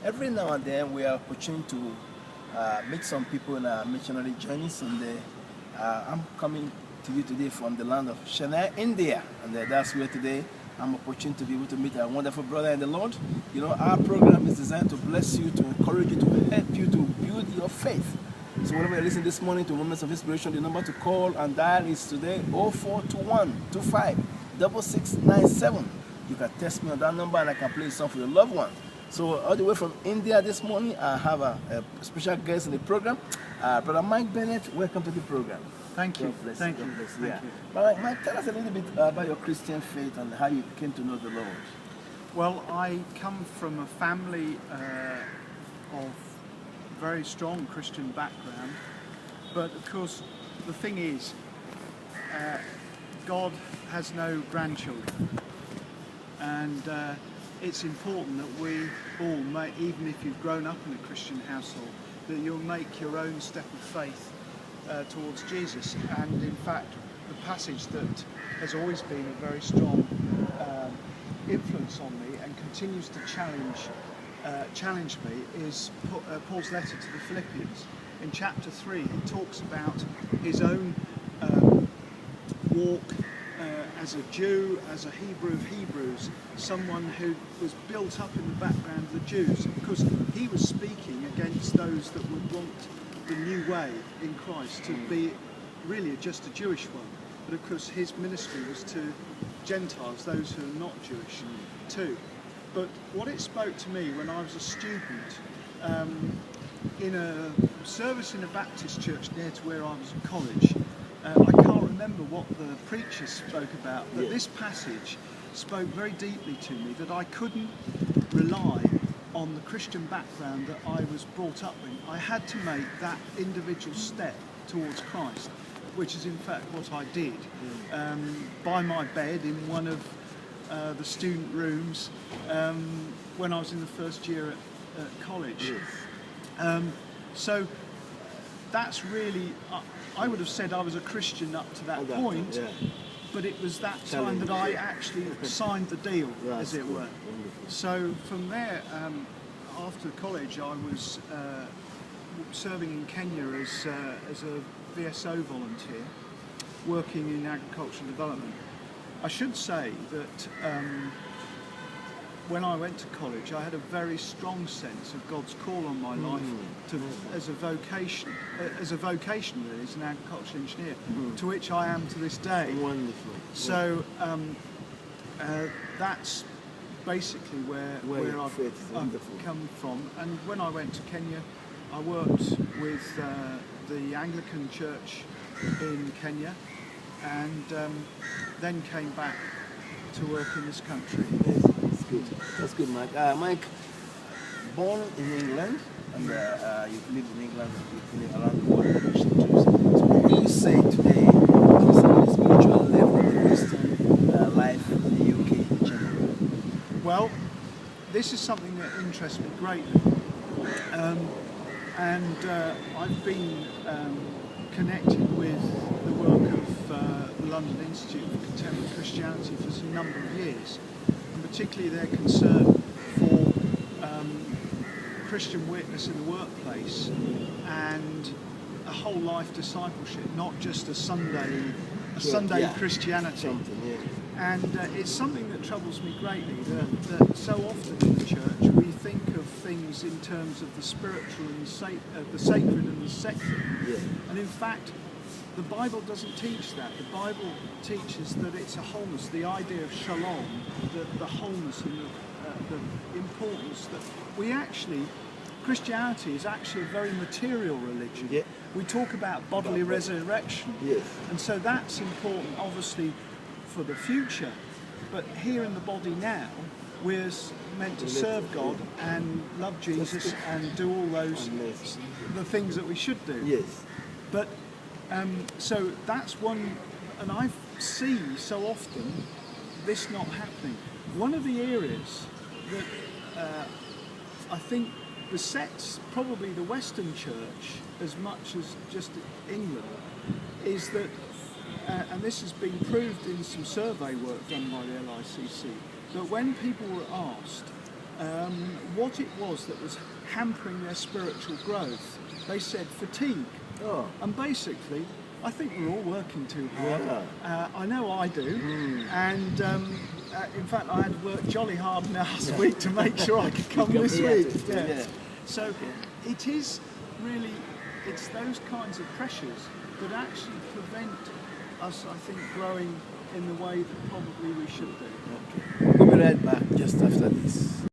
every now and then we are opportunity to meet some people in our missionary journeys, and I'm coming to you today from the land of Chennai, India, and that's where today I'm opportunity to be able to meet a wonderful brother in the Lord. You know, our program is designed to bless you, to encourage you, to help you to build your faith. So whenever you're listening this morning to Moments of Inspiration, the number to call and dial is today 0421 25 6697. You can text me on that number and I can play a song for your loved one. So all the way from India this morning, I have a special guest in the program, Brother Mike Bennett. Welcome to the program. Thank you. Thank you. Thank you. But Mike, tell us a little bit about your Christian faith and how you came to know the Lord. Well, I come from a family of very strong Christian background, but of course the thing is, God has no grandchildren, and it's important that we all, even if you've grown up in a Christian household, that you'll make your own step of faith towards Jesus. And in fact, the passage that has always been a very strong influence on me and continues to challenge me is Paul's letter to the Philippians. In chapter 3, he talks about his own walk as a Jew, as a Hebrew of Hebrews, someone who was built up in the background of the Jews, because he was speaking against those that would want the new way in Christ to be really just a Jewish one. But of course his ministry was to Gentiles, those who are not Jewish too. But what it spoke to me when I was a student, in a service in a Baptist church near to where I was at college, I can't remember what the preacher spoke about, but this passage spoke very deeply to me, that I couldn't rely on the Christian background that I was brought up in. I had to make that individual step towards Christ, which is in fact what I did, by my bed in one of the student rooms when I was in the first year at college. So that's really, I would have said I was a Christian up to that point, but it was that time that I actually signed the deal, as it were. So from there, after college, I was serving in Kenya as a VSO volunteer, working in agricultural development. I should say that when I went to college, I had a very strong sense of God's call on my life as a vocation really, as an agricultural engineer, to which I am to this day. Wonderful. So that's basically where I've come from. And when I went to Kenya, I worked with the Anglican Church in Kenya, and then came back to work in this country. That's good, Mike. Mike, born in England, and you've lived in England, you've been around the world Christian churches. So what would you say today concerning the spiritual level of the Christian life in the UK in general? Well, this is something that interests me greatly. I've been connected with the work of the London Institute for Contemporary Christianity for some number of years, and particularly their concern for Christian witness in the workplace and a whole life discipleship, not just a Sunday Christianity. And it's something that troubles me greatly, that so often in the church we think of things in terms of the spiritual and the sacred and the secular. And in fact, the Bible doesn't teach that. The Bible teaches that it's a wholeness, the idea of shalom, the wholeness and the importance that we actually, Christianity is actually a very material religion. We talk about bodily resurrection. And so that's important, obviously, for the future, but here in the body now, we're meant to serve God and love Jesus and do all those the things that we should do. But so that's one, and I see so often this not happening. One of the areas that I think besets probably the Western Church as much as just England is that, and this has been proved in some survey work done by the LICC, that when people were asked what it was that was hampering their spiritual growth. They said fatigue. Oh. And basically, I think we're all working too hard. Yeah. I know I do. And in fact, I had to work jolly hard last week to make sure I could come this week. Yeah. So it is really, it's those kinds of pressures that actually prevent us, I think, growing in the way that probably we should do. Okay. We'll be right back just after this.